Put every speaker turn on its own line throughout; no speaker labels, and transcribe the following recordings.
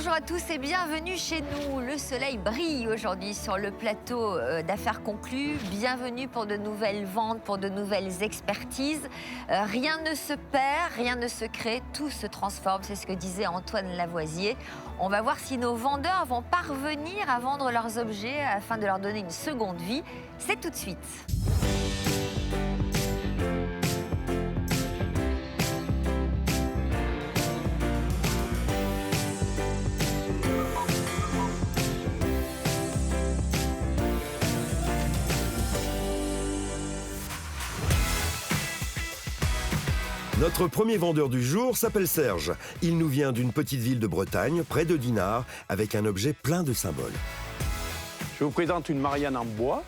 Bonjour à tous et bienvenue chez nous. Le soleil brille aujourd'hui sur le plateau d'Affaires conclues. Bienvenue pour de nouvelles ventes, pour de nouvelles expertises. Rien ne se perd, rien ne se crée, tout se transforme. C'est ce que disait Antoine Lavoisier. On va voir si nos vendeurs vont parvenir à vendre leurs objets afin de leur donner une seconde vie. C'est tout de suite.
Notre premier vendeur du jour s'appelle Serge. Il nous vient d'une petite ville de Bretagne, près de Dinard, avec un objet plein de symboles.
Je vous présente une Marianne en bois,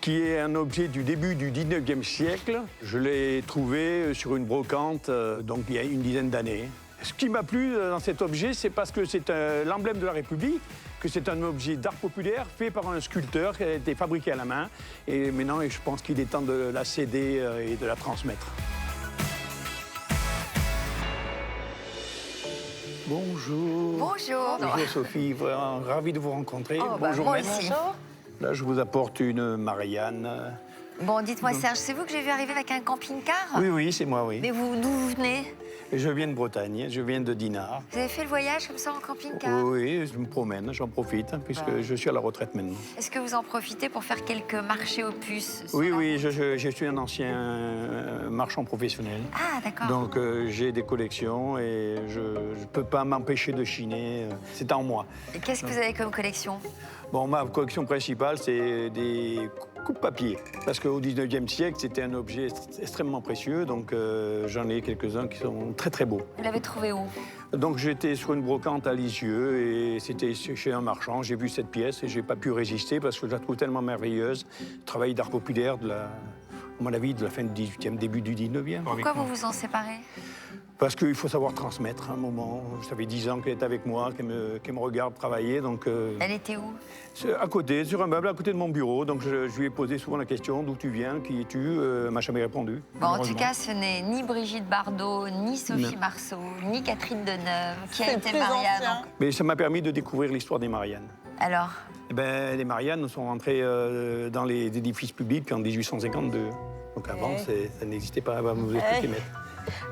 qui est un objet du début du 19e siècle. Je l'ai trouvé sur une brocante, donc il y a une dizaine d'années. Ce qui m'a plu dans cet objet, c'est parce que c'est l'emblème de la République, que c'est un objet d'art populaire fait par un sculpteur qui a été fabriqué à la main. Et maintenant, je pense qu'il est temps de la céder et de la transmettre. Bonjour.
Bonjour.
Bonjour Sophie, vraiment ravi de vous rencontrer.
Bonjour
Bonjour
moi
maître.
aussi.
Là, je vous apporte une Marianne.
Bon, dites-moi Serge, c'est vous que j'ai vu arriver avec un camping-car?
Oui, c'est moi, oui.
Mais d'où vous venez?
Je viens de Bretagne, je viens de Dinard.
Vous avez fait le voyage comme ça en camping-car?
Oui, je me promène, j'en profite, puisque je suis à la retraite maintenant.
Est-ce que vous en profitez pour faire quelques marchés aux puces?
Oui, je suis un ancien marchand professionnel.
Ah, d'accord.
Donc j'ai des collections et je ne peux pas m'empêcher de chiner. C'est en moi.
Et qu'est-ce que vous avez comme collection?
Bon, ma collection principale, c'est des coupe-papier. Parce qu'au 19e siècle, c'était un objet extrêmement précieux. Donc j'en ai quelques-uns qui sont très, très beaux.
Vous l'avez trouvé où?
Donc j'étais sur une brocante à Lisieux et c'était chez un marchand. J'ai vu cette pièce et j'ai pas pu résister parce que je la trouve tellement merveilleuse. Travail d'art populaire à mon avis, de la fin du 18e, début du 19e.
Pourquoi vous vous en séparez?
Parce qu'il faut savoir transmettre à un moment. Ça fait 10 ans qu'elle est avec moi, qu'elle me regarde travailler. Donc,
Elle était où?
à côté, sur un meuble à côté de mon bureau. Donc je lui ai posé souvent la question, d'où tu viens, qui es-tu? Elle m'a jamais répondu.
Bon, en tout cas, ce n'est ni Brigitte Bardot, ni Sophie Marceau, ni Catherine Deneuve qui a été Marianne.
Mais ça m'a permis de découvrir l'histoire des Mariannes.
Alors?
Eh ben, les Mariannes sont rentrées dans les édifices publics en 1852. Donc avant, ça n'existait pas. Vous expliquez, maître.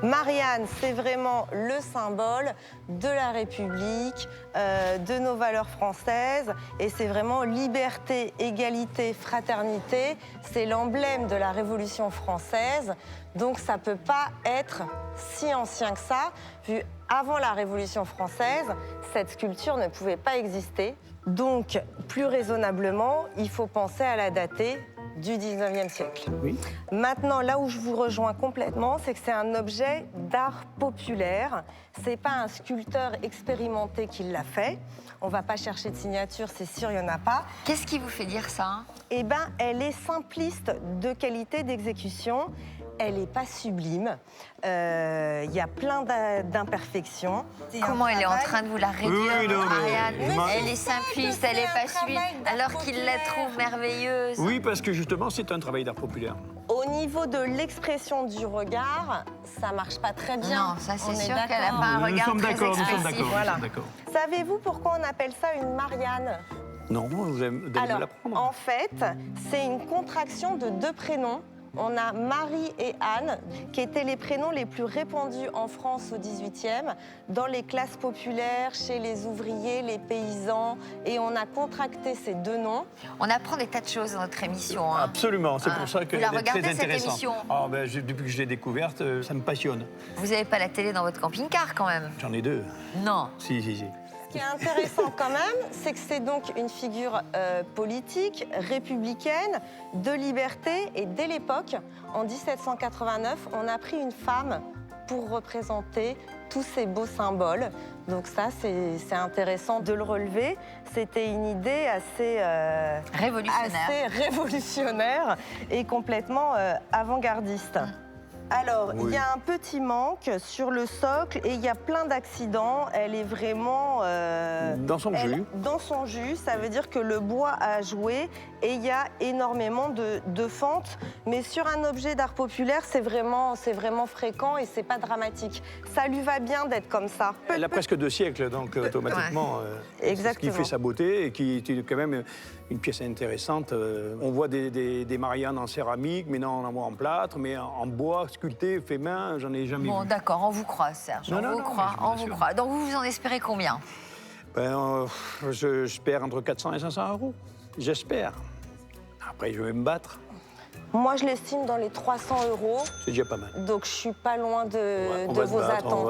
Marianne, c'est vraiment le symbole de la République, de nos valeurs françaises. Et c'est vraiment liberté, égalité, fraternité. C'est l'emblème de la Révolution française. Donc ça ne peut pas être si ancien que ça. Vu avant la Révolution française, cette sculpture ne pouvait pas exister. Donc, plus raisonnablement, il faut penser à la dater du 19e siècle.
Oui.
Maintenant, là où je vous rejoins complètement, c'est que c'est un objet d'art populaire. C'est pas un sculpteur expérimenté qui l'a fait. On va pas chercher de signature, c'est sûr, il y en a pas.
Qu'est-ce qui vous fait dire ça?
Eh ben, elle est simpliste de qualité d'exécution. Elle n'est pas sublime. Il y a plein d'imperfections.
Comment elle est en train de vous la réduire,
Oui, non,
Marianne?
mais-
Elle est simpliste, elle n'est pas suivie, alors qu'il la trouve merveilleuse.
Oui, parce que justement, c'est un travail d'art populaire.
Au niveau de l'expression du regard, ça marche pas très bien.
Non, ça
On
c'est
est
sûr qu'elle n'a
d'accord.
pas un regard très
nous sommes
expressif.
d'accord,
Voilà.
nous sommes d'accord.
Savez-vous pourquoi on appelle ça une Marianne?
Non, vous allez me
Alors,
l'apprendre.
en fait, c'est une contraction de deux prénoms. On a Marie et Anne, qui étaient les prénoms les plus répandus en France au XVIIIe, dans les classes populaires, chez les ouvriers, les paysans, et on a contracté ces deux noms.
On apprend des tas de choses dans notre émission. Hein.
Absolument, c'est
Ah.
pour ça
Vous
qu'elle
la
est très
regardez, cette
intéressante.
émission?
Ah, ben, depuis que je l'ai découverte, ça me passionne.
Vous n'avez pas la télé dans votre camping-car quand même?
J'en ai deux.
Non.
Si.
Ce qui est intéressant quand même, c'est que c'est donc une figure politique, républicaine, de liberté. Et dès l'époque, en 1789, on a pris une femme pour représenter tous ces beaux symboles. Donc ça, c'est intéressant de le relever. C'était une idée assez
Révolutionnaire.
révolutionnaire et complètement avant-gardiste. Alors, il
Oui.
y a un petit manque sur le socle et il y a plein d'accidents. Elle est vraiment...
Dans son jus.
Dans son jus, ça veut dire que le bois a joué et il y a énormément de fentes. Mais sur un objet d'art populaire, c'est vraiment fréquent et c'est pas dramatique. Ça lui va bien d'être comme ça.
Elle a presque 2 siècles, donc automatiquement, c'est ce qui
Exactement.
fait sa beauté et qui est quand même une pièce intéressante. On voit des Marianne en céramique, mais non, on en voit en plâtre, mais en bois, sculpté, fait main, j'en ai jamais
Bon,
vu.
d'accord, on vous croit, Serge.
Non,
On
non,
vous
non,
croit,
mais je vous
on vous
assure.
croit. Donc vous en espérez combien?
J'espère entre 400 et 500 euros. J'espère. Après, je vais me battre.
Moi, je l'estime dans les 300 €.
C'est déjà pas mal.
Donc, je suis pas loin
On
de
va se
vos
battre,
attentes.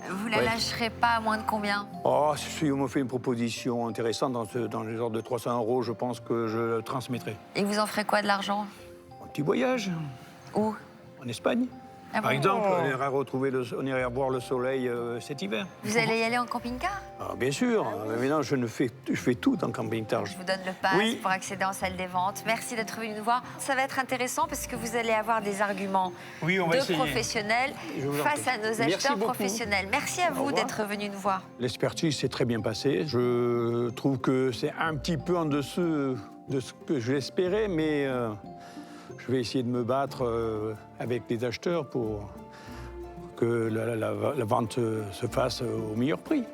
Vous la
Ouais.
lâcherez pas à moins de combien?
Oh, si on me fait une proposition intéressante dans les ordres de 300 euros, je pense que je le transmettrai.
Et vous en ferez quoi de l'argent?
Un petit voyage
Où?
en Espagne.
Ah
Par
bon?
exemple, on irait voir le soleil cet hiver.
Vous allez y aller en camping-car?
Ah, bien sûr, mais maintenant je fais tout en camping-car.
Je vous donne le pass
Oui.
pour accéder en salle des ventes. Merci d'être venu nous voir. Ça va être intéressant parce que vous allez avoir des arguments
Oui, on va
de
essayer.
professionnels
Je vous en
face
prie.
à nos
Merci
acheteurs
beaucoup.
professionnels. Merci à vous
revoir.
d'être venu nous voir.
L'expertise s'est très bien passée. Je trouve que c'est un petit peu en dessous de ce que je l'espérais, mais je vais essayer de me battre avec les acheteurs pour que la vente se fasse au meilleur prix.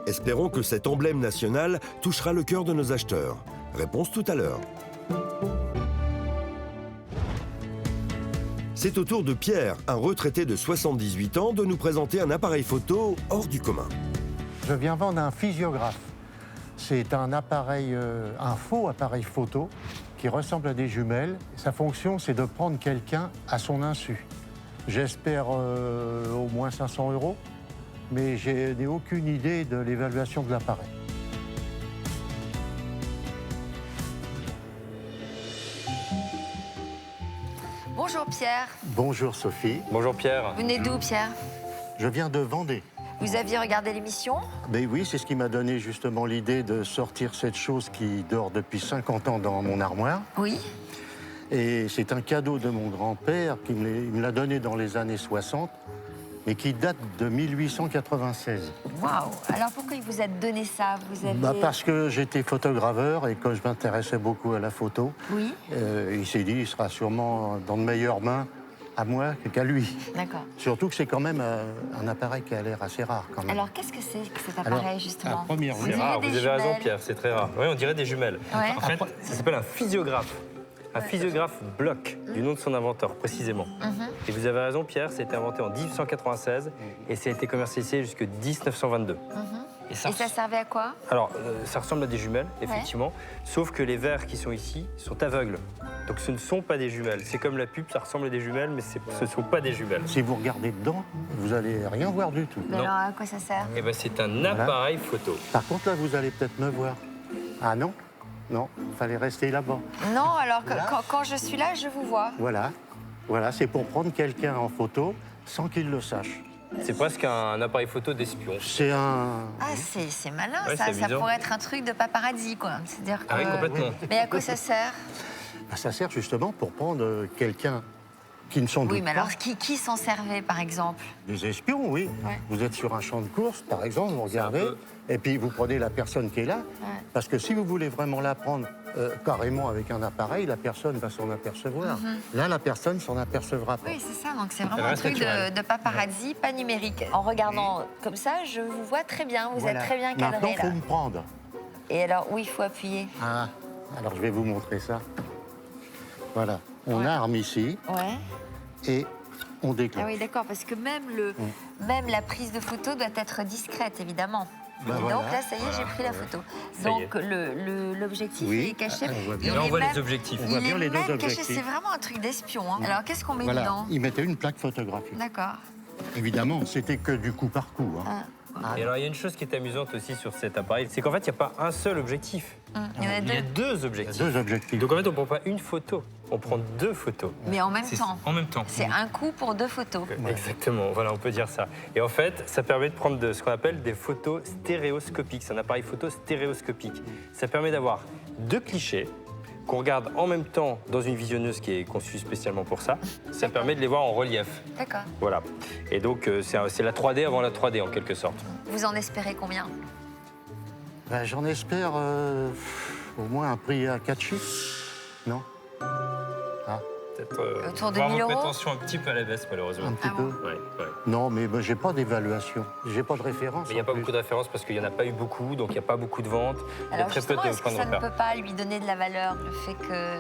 Espérons que cet emblème national touchera le cœur de nos acheteurs. Réponse tout à l'heure. C'est au tour de Pierre, un retraité de 78 ans, de nous présenter un appareil photo hors du commun.
Je viens vendre un physiographe. C'est un appareil, un faux appareil photo qui ressemble à des jumelles. Sa fonction, c'est de prendre quelqu'un à son insu. J'espère au moins 500 €, mais je n'ai aucune idée de l'évaluation de l'appareil.
Bonjour Pierre.
Bonjour Sophie,
Bonjour Pierre.
Vous venez d'où Pierre?
je viens de Vendée.
Vous aviez regardé l'émission?
Mais oui, c'est ce qui m'a donné justement l'idée de sortir cette chose qui dort depuis 50 ans dans mon armoire.
Oui.
Et c'est un cadeau de mon grand-père qui il me l'a donné dans les années 60, mais qui date de 1896.
Waouh. Alors pourquoi il vous a donné ça? Vous avez...
Parce que j'étais photograveur et que je m'intéressais beaucoup à la photo.
Oui.
Il s'est dit, il sera sûrement dans de meilleures mains à moi qu'à lui.
D'accord.
Surtout que c'est quand même un appareil qui a l'air assez rare quand même.
Alors qu'est-ce que c'est que cet
Alors,
appareil justement?
à première
On
vue-
C'est
dirait
rare,
des
vous avez raison
jumelles.
Pierre, c'est très rare. Oui, on dirait des jumelles.
Ouais.
En fait, ça s'appelle un physiographe. Un physiographe bloc, du nom de son inventeur, précisément. Et vous avez raison, Pierre, ça a été inventé en 1896 et ça a été commercialisé jusqu'en 1922.
Et ça servait à quoi?
Alors, ça ressemble à des jumelles, effectivement, sauf que les verres qui sont ici sont aveugles. Donc ce ne sont pas des jumelles. C'est comme la pub, ça ressemble à des jumelles, mais ce ne sont pas des jumelles.
Si vous regardez dedans, vous allez rien voir du tout.
Mais
Non.
alors à quoi ça sert?
Et ben, c'est un appareil photo.
Par contre, là, vous allez peut-être me voir. Ah non? Non, il fallait rester là-bas.
Non, alors que quand je suis là, je vous vois.
Voilà. Voilà, c'est pour prendre quelqu'un en photo sans qu'il le sache.
C'est presque un appareil photo d'espion.
C'est un...
Ah, c'est malin,
Ouais,
ça.
c'est
Ça
amusant.
pourrait être un truc de paparazzi, quoi. C'est-à-dire que...
Ah oui, complètement.
Mais à quoi ça sert?
Ben, ça sert justement pour prendre quelqu'un qui ne s'en doute
Oui, mais
pas.
alors qui s'en servait, par exemple?
Des espions, oui.
Ouais.
Vous êtes sur un champ de course, par exemple, vous regardez,
peu-
et puis vous prenez la personne qui est là.
Ouais.
Parce que si vous voulez vraiment la prendre carrément avec un appareil, la personne va s'en apercevoir. Là, la personne s'en apercevra pas.
Oui, c'est ça. Donc c'est vraiment un
reste
truc
naturel.
de paparazzi, pas numérique. En regardant comme ça, je vous vois très bien. Vous
Voilà.
êtes très bien
Maintenant,
cadré,
il faut
là.
me prendre.
Et alors, où il faut appuyer?
Ah, alors je vais vous montrer ça. Voilà. On a arme ici
Ouais.
et on déclenche.
Ah oui, d'accord, parce que même la prise de photo doit être discrète, évidemment.
Ben
Et
voilà.
donc là, ça y est, j'ai pris la photo.
Ça y est.
Donc l'objectif
Oui.
il est caché.
Ah, on voit
Il
bien.
Là, on
est
voit
même-
les objectifs.
On voit
Il
bien
est
les deux
même caché.
objectifs.
C'est vraiment un truc d'espion. Hein. Alors qu'est-ce qu'on met
Voilà.
dedans?
Il mettait une plaque photographique.
D'accord.
Évidemment, c'était que du coup par coup. hein.
Et alors, il y a une chose qui est amusante aussi sur cet appareil, c'est qu'en fait, il n'y a pas un seul objectif.
Il y en a
Il y a
deux.
deux
Il y a
objectifs.
deux objectifs.
Donc en fait, on ne prend pas une photo, on prend deux photos.
Mais en même
C'est-
temps.
En même temps.
C'est un coup pour deux photos.
Exactement, voilà, on peut dire ça. Et en fait, ça permet de prendre ce qu'on appelle des photos stéréoscopiques. C'est un appareil photo stéréoscopique. Ça permet d'avoir deux clichés qu'on regarde en même temps dans une visionneuse qui est conçue spécialement pour ça. Ça permet de les voir en relief.
D'accord.
Voilà. Et donc, c'est la 3D avant la 3D, en quelque sorte.
Vous en espérez combien?
Ben, j'en espère au moins un prix à 4 chiffres. Non?
Peut-être
Autour de
voir
1000
vos
euros
prétentions un petit peu à la baisse, malheureusement.
Un petit
Ah
peu.
bon?
Ouais.
Non, mais ben, j'ai pas d'évaluation. J'ai pas de référence.
Mais il n'y a
en
pas
plus.
beaucoup de références parce qu'il n'y en a pas eu beaucoup, donc il n'y a pas beaucoup de ventes. Il y a
Alors
très peu
justement,
de
est-ce que
points de
ça ne
repère.
peut pas lui donner de la valeur, le fait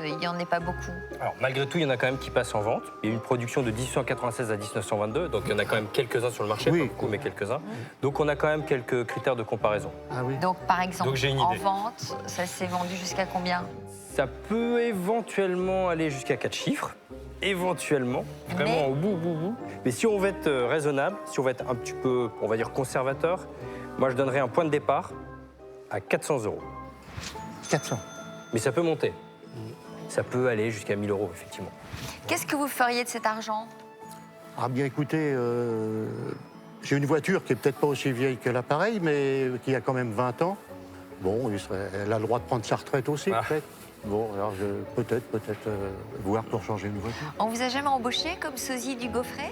qu'il n'y en ait pas beaucoup?
Alors, malgré tout, il y en a quand même qui passent en vente. Il y a eu une production de 1896 à 1922, donc il y en a quand même quelques-uns sur le marché,
Oui.
pas beaucoup, mais quelques-uns. Donc on a quand même quelques critères de comparaison.
Ah oui.
Donc par exemple,
Donc, j'ai une
en
idée.
vente, ça s'est vendu jusqu'à combien?
Ça peut éventuellement aller jusqu'à 4 chiffres, éventuellement, vraiment
Mais-
au bout. Mais si on veut être raisonnable, si on veut être un petit peu, on va dire, conservateur, moi je donnerais un point de départ à 400 euros.
400.
Mais ça peut monter. Ça peut aller jusqu'à 1000 euros, effectivement.
Qu'est-ce que vous feriez de cet argent?
Ah bien écoutez, j'ai une voiture qui est peut-être pas aussi vieille que l'appareil, mais qui a quand même 20 ans. Bon, elle a le droit de prendre sa retraite aussi,
Ah.
peut-être. Bon, alors peut-être voir pour changer une voiture.
On vous a jamais embauché comme sosie du Gaufret?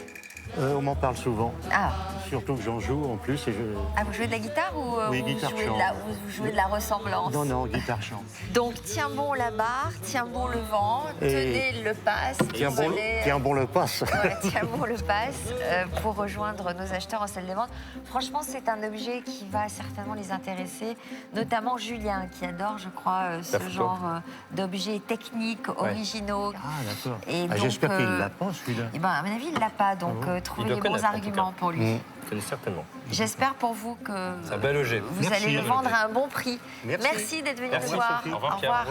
On m'en parle souvent,
Ah.
surtout que j'en joue en plus. Et
Ah, vous jouez de la guitare ou
Oui,
vous,
guitare
jouez de
chant.
vous jouez de la ressemblance?
Non, guitare chant.
Donc tiens bon la barre, tiens bon le vent,
Et-
tenez le pass.
Tiens bon,
désolé,
tiens bon le passe.
Voilà, tiens bon le pass pour rejoindre nos acheteurs en salle de vente. Franchement, c'est un objet qui va certainement les intéresser, notamment Julien qui adore, je crois, ce
photo.
genre d'objets techniques, originaux.
Ah d'accord.
Et donc,
J'espère qu'il l'a pas celui-là.
Eh ben, à mon avis, il ne l'a pas, donc
Il
trouvez
doit
les bons
connaître, en tout
arguments
cas.
pour lui.
Vous connaissez certainement.
J'espère pour vous que
C'est un bel objet.
vous
Merci.
allez le vendre à un bon prix.
Merci.
d'être venu
Merci,
nous voir.
Sophie. Au revoir, Pierre.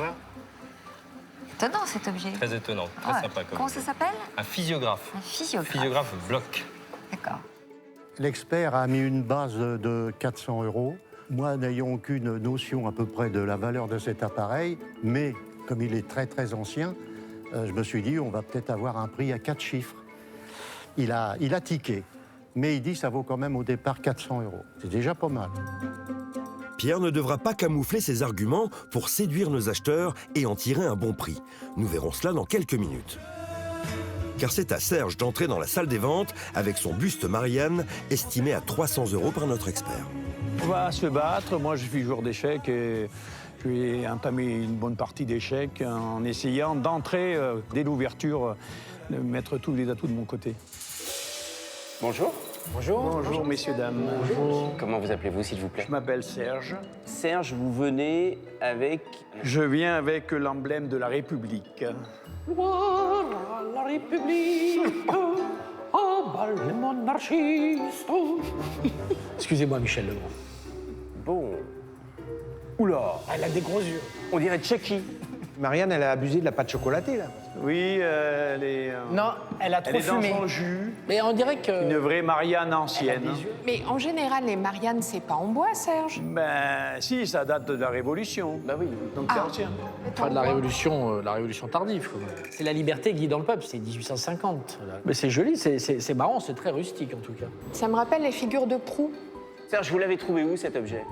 Étonnant cet objet.
Très étonnant, très
Ouais.
sympa comme
Comment ça s'appelle?
Un physiographe.
Un physiographe.
Physiographe bloc.
D'accord.
L'expert a mis une base de 400 euros. Moi, n'ayant aucune notion à peu près de la valeur de cet appareil, mais comme il est très très ancien, je me suis dit on va peut-être avoir un prix à 4 chiffres. Il a tiqué, mais il dit ça vaut quand même au départ 400 euros. C'est déjà pas mal.
Pierre ne devra pas camoufler ses arguments pour séduire nos acheteurs et en tirer un bon prix. Nous verrons cela dans quelques minutes. Car c'est à Serge d'entrer dans la salle des ventes avec son buste Marianne, estimé à 300 euros par notre expert.
On va se battre. Moi, je suis joueur d'échecs et je vais entamer une bonne partie d'échecs en essayant d'entrer dès l'ouverture, de mettre tous les atouts de mon côté.
Bonjour.
Bonjour, messieurs, dames.
Comment vous appelez-vous, s'il vous plaît?
Je m'appelle Serge.
Serge, vous venez avec...
Je viens avec l'emblème de la République.
Voilà la République, en bas les monarchistes. Excusez-moi, Michel Legrand.
Bon. Oula,
Elle a des gros yeux.
on dirait Chucky.
Marianne, elle a abusé de la pâte chocolatée, là.
Oui, elle est,
Non, elle a trop
elle est dans
fumé.
son jus.
Mais on dirait que...
Une vraie Marianne ancienne.
Mais en général, les Mariannes, c'est pas en bois, Serge.
Ben si, ça date de la Révolution.
Bah oui.
Donc c'est ancien.
Enfin, de la révolution tardive. Quoi. C'est la liberté qui guide dans le peuple, c'est 1850. Mais c'est joli, c'est marrant, c'est très rustique en tout cas.
Ça me rappelle les figures de proue.
Serge, vous l'avez trouvé où, cet objet?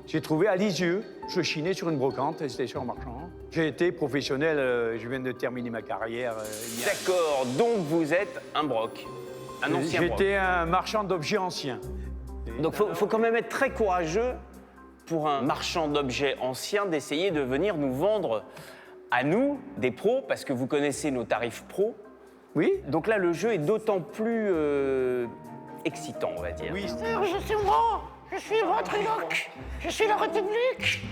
J'ai trouvé à Lisieux. Je chinais sur une brocante et c'était sur un marchand. J'ai été professionnel, je viens de terminer ma carrière.
D'accord, donc vous êtes un broc. Un ancien broc.
J'étais un marchand d'objets anciens.
Donc faut quand même être très courageux pour un marchand d'objets anciens d'essayer de venir nous vendre à nous, des pros, parce que vous connaissez nos tarifs pros.
Oui.
Donc là, le jeu est d'autant plus excitant, on va dire.
Oui.
Serge, c'est moi. Je suis ventriloque. Je suis la République.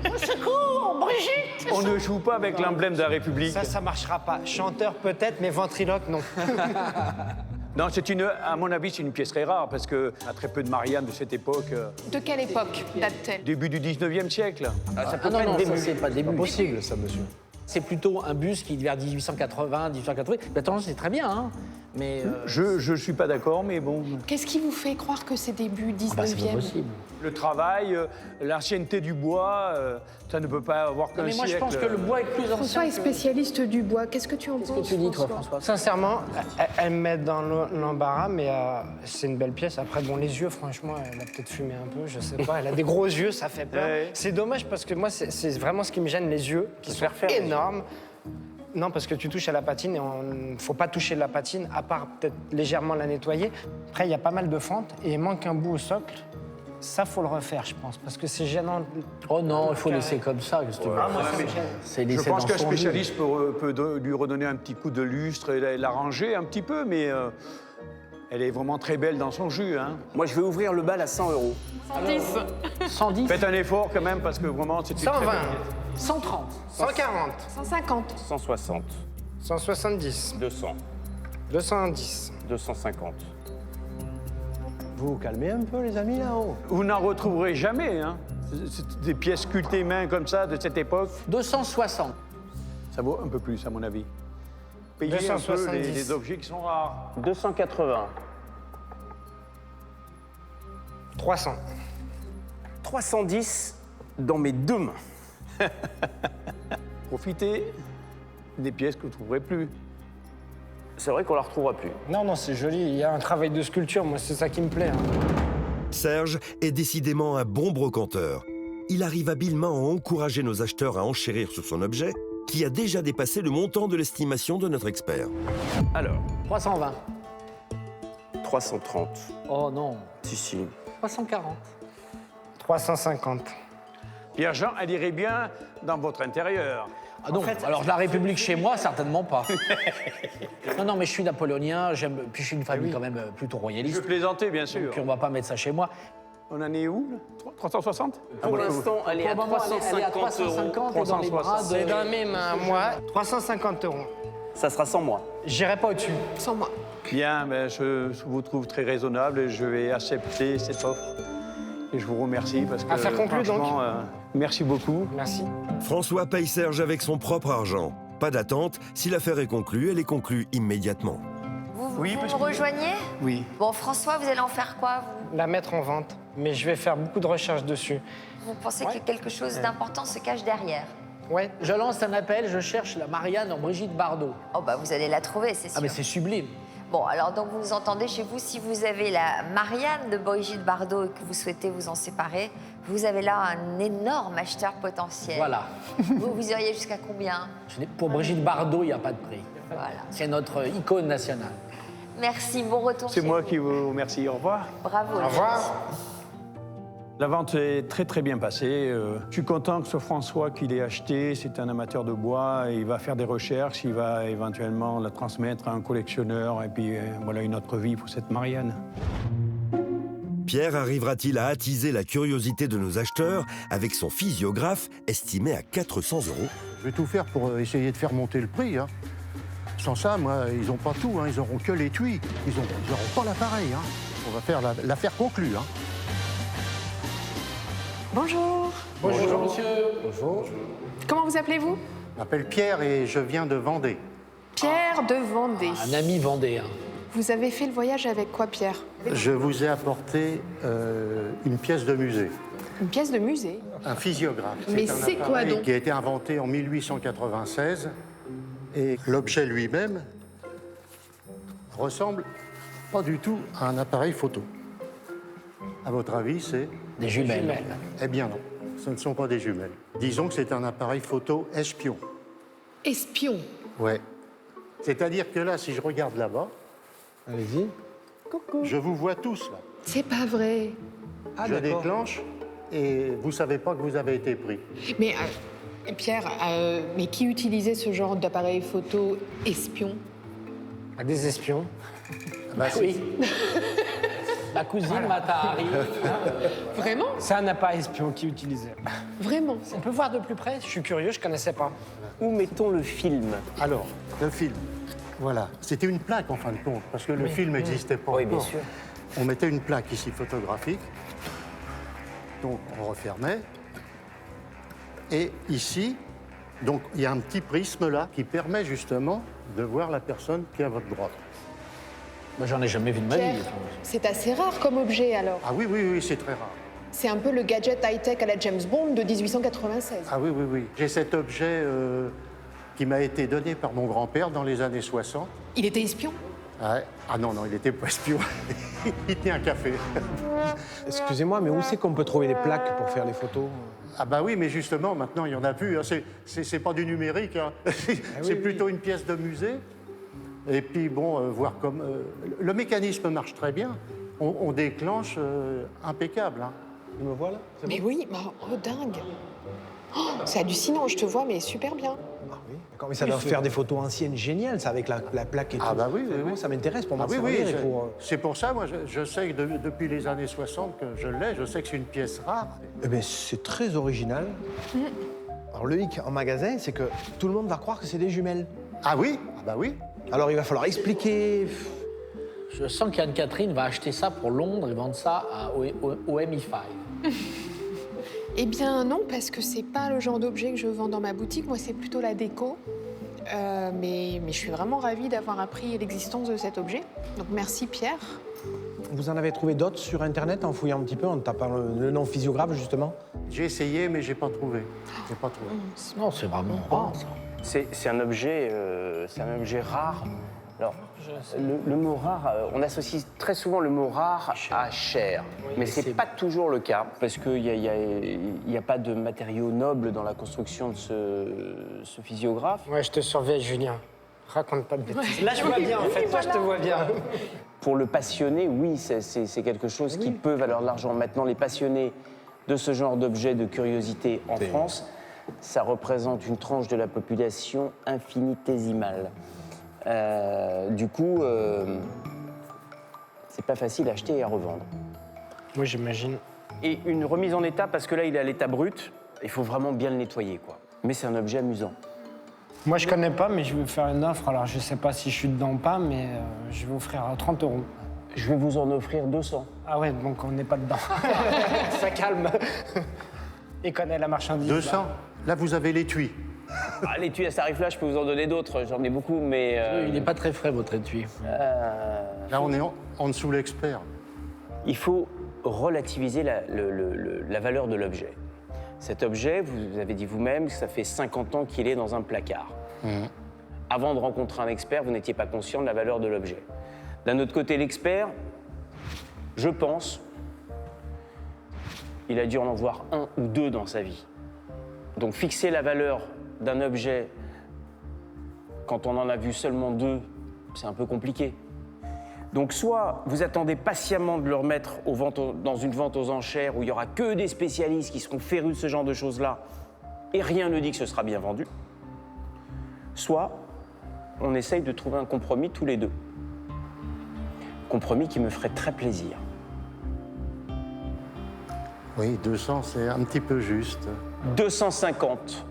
Au secours, Brigitte.
On ne joue pas avec l'emblème de la République.
Ça marchera pas. Chanteur peut-être, mais ventriloque, non.
Non, à mon avis, c'est une pièce très rare parce qu'il y a très peu de Marianne de cette époque,
De quelle époque date-t-elle?
début du 19e siècle.
Ça peut
Ah non,
pas
non,
être
ça
début.
c'est pas le début.
Possible, ça, monsieur.
C'est plutôt un buste qui est vers 1880, 1880. Attends, c'est très bien, hein. Mais
Je ne suis pas d'accord, mais bon.
Qu'est-ce qui vous fait croire que c'est début 19e?
bah, c'est pas possible.
Le travail, l'ancienneté du bois, ça ne peut pas avoir qu'un
Mais moi, je
siècle.
pense que le bois est plus ancien.
François est
que-
spécialiste du bois. Qu'est-ce que tu en penses?
Qu'est-ce que tu dis, toi, François?
Sincèrement, elle me met dans l'embarras, mais c'est une belle pièce. Après, bon, les yeux, franchement, elle a peut-être fumé un peu, je sais pas. Elle a des gros yeux, ça fait peur.
Ouais.
C'est dommage parce que moi, c'est vraiment ce qui me gêne, les yeux, qui sont
faire les yeux.
énormes. Non, parce que tu touches à la patine et il ne faut pas toucher la patine, à part peut-être légèrement la nettoyer. Après, il y a pas mal de fentes et il manque un bout au socle. Ça, faut le refaire, je pense, parce que c'est gênant.
Oh non, il faut laisser comme ça. Qu'est-ce que tu veux? C'est
Je
laissé
pense
dans
qu'un
son jus.
spécialiste peut lui redonner un petit coup de lustre et l'arranger un petit peu, mais elle est vraiment très belle dans son jus. Hein.
Moi, je vais ouvrir le bal à 100 €.
110,
Faites un effort quand même, parce que vraiment, c'est une très
120,
belle pièce.
130.
140,
150.
160,
170,
200,
210.
250.
Vous vous calmez un peu, les amis, là-haut.
Vous n'en retrouverez jamais. Hein. C'est des pièces sculptées main comme ça, de cette époque.
260.
Ça vaut un peu plus, à mon avis. Payez un peu
270.
les objets qui sont rares.
280.
300.
310 dans mes deux mains.
Profitez des pièces que vous ne trouverez plus.
C'est vrai qu'on la retrouvera plus.
Non, non, c'est joli. Il y a un travail de sculpture, moi, c'est ça qui me plaît. Hein.
Serge est décidément un bon brocanteur. Il arrive habilement à encourager nos acheteurs à enchérir sur son objet, qui a déjà dépassé le montant de l'estimation de notre expert.
Alors,
320.
330.
Oh non.
Si.
340.
350.
Pierre-Jean, elle irait bien dans votre intérieur.
Ah non, alors la République chez moi, certainement pas. Non, mais je suis napoléonien, puis je suis une famille quand même plutôt
Je
royaliste.
plaisantais, bien sûr.
Puis on va pas mettre ça chez moi.
On en est où, là 360
Pour l'instant, elle est à
Pour le moment, elle est à
350 €.
350 et dans les bras de...
C'est dans mes mains, moi. 350 €.
Ça sera sans moi.
J'irai pas au-dessus.
Sans moi.
Bien, ben, je vous trouve très raisonnable et je vais accepter cette offre. Et je vous remercie parce que,
Affaire conclue, donc.
franchement, merci beaucoup.
Merci.
François paye Serge avec son propre argent. Pas d'attente, si l'affaire est conclue, elle est conclue immédiatement.
Vous
Oui, parce
me
que-
rejoignez?
Oui.
Bon, François, vous allez en faire quoi, vous?
La mettre en vente. Mais je vais faire beaucoup de recherches dessus.
Vous pensez que quelque chose d'important se cache derrière?
Ouais.
Je lance un appel, je cherche la Marianne en Brigitte Bardot.
Oh, bah, vous allez la trouver, c'est sûr.
Ah mais c'est sublime.
Bon, alors donc vous entendez chez vous, si vous avez la Marianne de Brigitte Bardot et que vous souhaitez vous en séparer, vous avez là un énorme acheteur potentiel.
Voilà.
Vous iriez jusqu'à combien?
Pour Brigitte Bardot, il n'y a pas de prix.
Voilà.
C'est notre icône nationale.
Merci, bon retour
C'est
chez
moi
vous.
qui vous remercie. Au revoir.
Bravo.
Au revoir.
La vente est très très bien passée. Je suis content que ce François qui l'ait acheté, c'est un amateur de bois. Il va faire des recherches, il va éventuellement la transmettre à un collectionneur et puis voilà une autre vie pour cette Marianne.
Pierre arrivera-t-il à attiser la curiosité de nos acheteurs avec son physiographe estimé à 400 €?
Je vais tout faire pour essayer de faire monter le prix. Hein. Sans ça, moi, ils n'ont pas tout. Hein. Ils n'auront que l'étui. Ils n'auront pas l'appareil. Hein. On va faire l'affaire conclue. Hein.
Bonjour.
Bonjour monsieur.
Bonjour.
Comment vous appelez-vous?
Je m'appelle Pierre et je viens de Vendée.
Pierre de Vendée.
Un ami vendéen.
Vous avez fait le voyage avec quoi, Pierre?
Je vous ai apporté une pièce de musée,
Une pièce de musée.
un physiographe.
Mais
un
c'est quoi,
appareil
donc?
Qui a été inventé en 1896 et l'objet lui-même ressemble pas du tout à un appareil photo. À votre avis, c'est?
Des jumelles.
Eh bien non, ce ne sont pas des jumelles. Disons que c'est un appareil photo espion.
Espion.
Ouais. C'est-à-dire que là, si je regarde là-bas,
Allez-y.
je vous vois tous là.
C'est pas vrai.
Je déclenche et vous savez pas que vous avez été pris.
Mais Pierre, mais qui utilisait ce genre d'appareil photo espion?
À des espions.
Bah,
Oui. Ma cousine Matahari.
Vraiment?
C'est un appareil espion qui utilisait.
Vraiment?
On peut voir de plus près? Je suis curieux, je connaissais pas.
Où mettons le film?
Alors, le film. Voilà. C'était une plaque en fin de compte, parce que le film n'existait pas
Oui,
encore.
bien sûr.
On mettait une plaque ici photographique. Donc, on refermait. Et ici, donc, il y a un petit prisme là qui permet justement de voir la personne qui est à votre droite.
Moi, j'en ai jamais vu de ma vie.
Pierre, c'est assez rare comme objet alors.
Ah oui, oui, oui, c'est très rare.
C'est un peu le gadget high-tech à la James Bond de 1896.
Ah oui, oui, oui. J'ai cet objet qui m'a été donné par mon grand-père dans les années 60.
Il était espion?
Ouais. Ah non, non, il n'était pas espion. Il tenait un café.
Excusez-moi, mais où c'est qu'on peut trouver les plaques pour faire les photos?
Ah bah oui, mais justement, maintenant, il n'y en a plus. Hein. C'est pas du numérique, hein. C'est plutôt une pièce de musée. Et puis, bon, voir comme... le mécanisme marche très bien. On déclenche impeccable. Hein.
Tu me vois là?
Mais bon? Oui, oh dingue. Oh, c'est hallucinant, je te vois, mais super bien.
Ah oui, d'accord, mais ça doit faire des photos anciennes géniales, ça, avec la plaque et tout.
Ah bah oui, oui, oui.
Ça m'intéresse pour m'en
oui,
servir.
oui,
et pour...
c'est pour ça, moi, je sais que depuis les années 60 que je l'ai, je sais que c'est une pièce rare.
Eh bien, c'est très original. Alors, le hic en magasin, c'est que tout le monde va croire que c'est des jumelles.
Ah oui? Ah bah oui.
Alors, il va falloir expliquer...
Je sens qu'Anne-Catherine va acheter ça pour Londres et vendre ça au MI5.
Eh bien non, parce que c'est pas le genre d'objet que je vends dans ma boutique. Moi, c'est plutôt la déco. Mais je suis vraiment ravie d'avoir appris l'existence de cet objet. Donc merci Pierre.
Vous en avez trouvé d'autres sur Internet en fouillant un petit peu, en tapant le nom physiographe, justement?
J'ai essayé, mais j'ai pas trouvé. J'ai pas trouvé.
Non, c'est vraiment rare, ça.
C'est un objet rare. Alors, le mot rare, on associe très souvent le mot rare à cher. Mais c'est pas toujours le cas, parce qu'il n'y a pas de matériaux nobles dans la construction de ce physiographe.
Ouais, je te surveille, Julien. Raconte pas de bêtises. Là, je vois bien, en fait. Toi, je te vois bien.
Pour le passionné, oui, c'est quelque chose qui peut valoir de l'argent. Maintenant, les passionnés de ce genre d'objet de curiosité en France, ça représente une tranche de la population infinitésimale. Du coup, c'est pas facile à acheter et à revendre.
Oui, j'imagine.
Et une remise en état, parce que là, il est à l'état brut, il faut vraiment bien le nettoyer, quoi. Mais c'est un objet amusant.
Moi, je connais pas, mais je vais vous faire une offre. Alors, je sais pas si je suis dedans ou pas, mais je vais offrir 30 €.
Je vais vous en offrir 200.
Ah ouais, donc on n'est pas dedans. Ça calme. Il connaît la marchandise.
200? Là, vous avez l'étui.
Ah, l'étui à ce tarif-là, je peux vous en donner d'autres, j'en ai beaucoup, mais...
Il n'est pas très frais, votre étui.
Là, on est en dessous l'expert.
Il faut relativiser la valeur de l'objet. Cet objet, vous avez dit vous-même que ça fait 50 ans qu'il est dans un placard. Avant de rencontrer un expert, vous n'étiez pas conscient de la valeur de l'objet. D'un autre côté, l'expert, je pense, il a dû en voir un ou deux dans sa vie. Donc fixer la valeur d'un objet quand on en a vu seulement deux, c'est un peu compliqué. Donc soit vous attendez patiemment de le remettre dans une vente aux enchères où il n'y aura que des spécialistes qui seront férus de ce genre de choses-là et rien ne dit que ce sera bien vendu, soit on essaye de trouver un compromis tous les deux. Compromis qui me ferait très plaisir.
Oui, 200, c'est un petit peu juste.
250.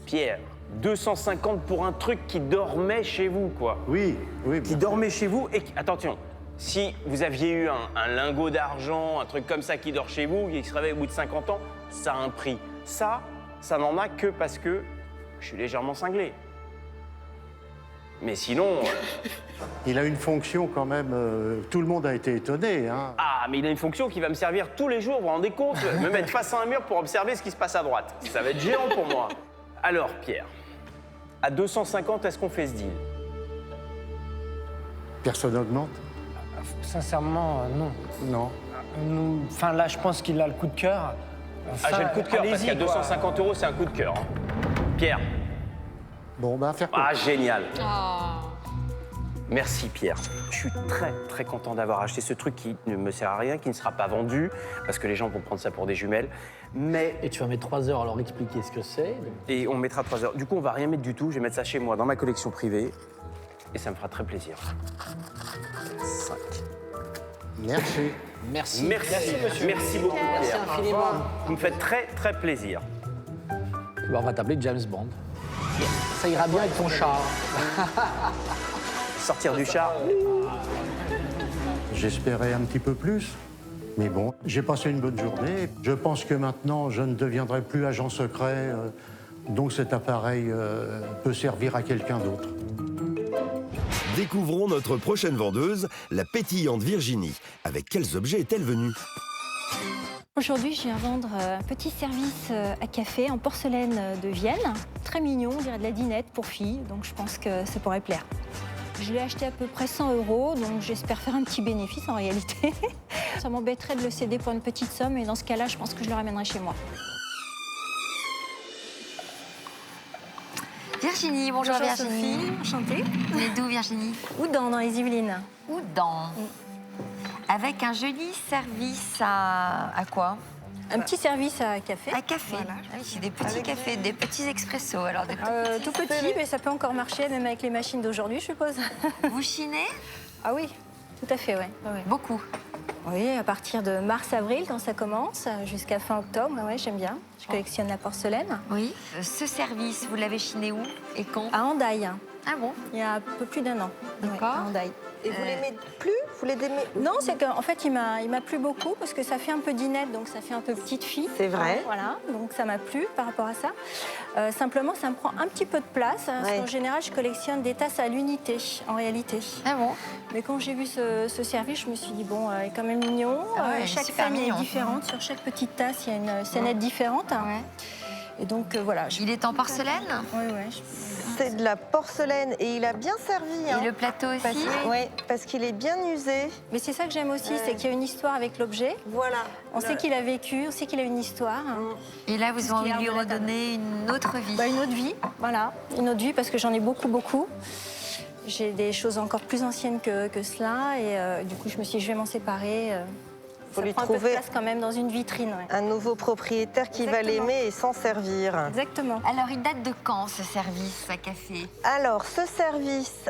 Pierre, 250 pour un truc qui dormait chez vous, quoi.
Oui, oui.
Qui dormait chez vous et attention, si vous aviez eu un lingot d'argent, un truc comme ça qui dort chez vous, qui se réveille au bout de 50 ans, ça a un prix. Ça n'en a que parce que je suis légèrement cinglé. Mais sinon...
Il a une fonction quand même, tout le monde a été étonné. Hein.
Ah, mais il a une fonction qui va me servir tous les jours, vous vous rendez compte? Me mettre face à un mur pour observer ce qui se passe à droite. Ça va être géant pour moi. Alors, Pierre, à 250, est-ce qu'on fait ce deal?
Personne n'augmente?
Sincèrement, non.
Non.
Enfin, là, je pense qu'il a le coup de cœur. Enfin,
j'ai le coup de cœur, parce qu'à 250 €, c'est un coup de cœur. Pierre.
Bon, bah, faire quoi?
Ah, génial. Merci, Pierre. Je suis très, très content d'avoir acheté ce truc qui ne me sert à rien, qui ne sera pas vendu, parce que les gens vont prendre ça pour des jumelles. Mais...
Et tu vas mettre 3 heures à leur expliquer ce que c'est.
Et on mettra 3 heures. Du coup, on va rien mettre du tout. Je vais mettre ça chez moi, dans ma collection privée. Et ça me fera très plaisir. 5.
Merci.
Merci.
Merci, monsieur. Merci beaucoup, Pierre.
Merci infiniment.
Vous me faites très, très plaisir.
On va t'appeler James Bond. Ça ira bien avec ton char.
Sortir du char.
J'espérais un petit peu plus. Mais bon, j'ai passé une bonne journée. Je pense que maintenant, je ne deviendrai plus agent secret. Donc cet appareil peut servir à quelqu'un d'autre.
Découvrons notre prochaine vendeuse, la pétillante Virginie. Avec quels objets est-elle venue?
Aujourd'hui, je viens vendre un petit service à café en porcelaine de Vienne. Très mignon, on dirait de la dinette pour filles, donc je pense que ça pourrait plaire. Je l'ai acheté à peu près 100 €, donc j'espère faire un petit bénéfice en réalité. Ça m'embêterait de le céder pour une petite somme, et dans ce cas-là, je pense que je le ramènerai chez moi.
Virginie, bonjour Virginie.
Sophie, enchantée.
Vous êtes d'où Virginie?
Oudan, dans les Yvelines.
Oudan. Avec un joli service à quoi?
Un petit service à café.
À café.
Voilà.
Ah oui, c'est des petits cafés, des petits expressos. Alors, des
Tout petit, mais ça peut encore marcher, même avec les machines d'aujourd'hui, je suppose.
Vous chinez?
Ah oui, tout à fait, oui.
Beaucoup.
Oui, à partir de mars-avril, quand ça commence, jusqu'à fin octobre, ouais, j'aime bien. Je collectionne la porcelaine.
Oui. Ce service, vous l'avez chiné où et quand?
À Hendaye.
Ah bon?
Il y a un peu plus d'1 an.
D'accord.
À Hendaye.
Et vous l'aimez plus? Vous l'aimez?
Non, c'est qu'en fait, il m'a plu beaucoup parce que ça fait un peu dinette, donc ça fait un peu petite fille.
C'est vrai.
Voilà, donc ça m'a plu par rapport à ça. Simplement, ça me prend un petit peu de place. Parce qu'en général, je collectionne des tasses à l'unité, en réalité.
Ah bon?
Mais quand j'ai vu ce service, je me suis dit, bon, il est quand même mignon. Chaque famille est différente. Sur chaque petite tasse, il y a une scénette différente.
Ouais.
Et donc, voilà.
Il est en porcelaine?
Oui, oui.
C'est de la porcelaine et il a bien servi.
Et le plateau aussi?
Oui, parce qu'il est bien usé.
Mais c'est ça que j'aime aussi, c'est qu'il y a une histoire avec l'objet.
Voilà.
On sait qu'il a vécu, on sait qu'il a une histoire.
Et là, vous avez envie de lui redonner une autre vie?
Une autre vie, voilà. Une autre vie parce que j'en ai beaucoup, beaucoup. J'ai des choses encore plus anciennes que cela et du coup, je me suis dit, je vais m'en séparer.
Faut lui
prend un peu de
trouver
place quand même dans une vitrine. Ouais.
un nouveau propriétaire qui va l'aimer et s'en servir.
Exactement.
Alors, il date de quand, ce service à café?
Alors, ce service,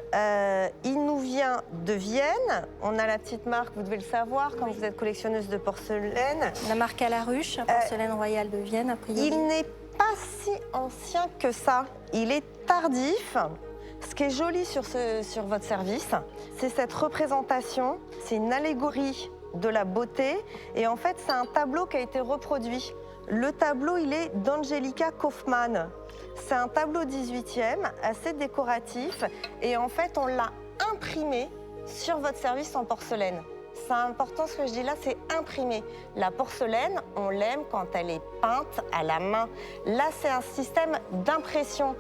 il nous vient de Vienne. On a la petite marque, vous devez le savoir, quand vous êtes collectionneuse de porcelaine.
La marque à la ruche, porcelaine royale de Vienne, a priori.
Il n'est pas si ancien que ça. Il est tardif. Ce qui est joli sur votre service, c'est cette représentation. C'est une allégorie de la beauté. Et en fait, c'est un tableau qui a été reproduit. Le tableau, il est d'Angelica Kaufmann. C'est un tableau 18e, assez décoratif. Et en fait, on l'a imprimé sur votre service en porcelaine. C'est important, ce que je dis là, c'est imprimé. La porcelaine, on l'aime quand elle est peinte à la main. Là, c'est un système d'impression.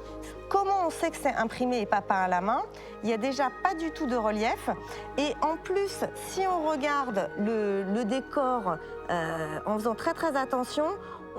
Comment on sait que c'est imprimé et pas peint à la main? Il n'y a déjà pas du tout de relief. Et en plus, si on regarde le décor en faisant très très attention,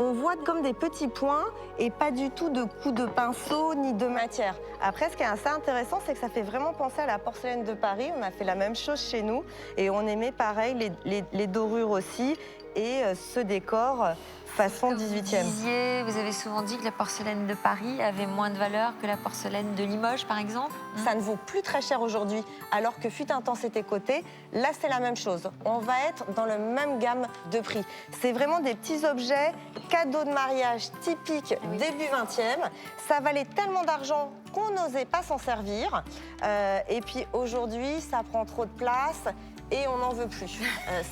on voit comme des petits points et pas du tout de coups de pinceau ni de matière. Après, ce qui est assez intéressant, c'est que ça fait vraiment penser à la porcelaine de Paris. On a fait la même chose chez nous et on aimait pareil les dorures aussi et ce décor façon 18e.
Vous avez souvent dit que la porcelaine de Paris avait moins de valeur que la porcelaine de Limoges, par exemple?
Ça ne vaut plus très cher aujourd'hui, alors que fut un temps c'était coté. Là, c'est la même chose. On va être dans le même gamme de prix. C'est vraiment des petits objets, cadeaux de mariage typiques début 20e. Ça valait tellement d'argent qu'on n'osait pas s'en servir. Et puis aujourd'hui, ça prend trop de place. Et on n'en veut plus.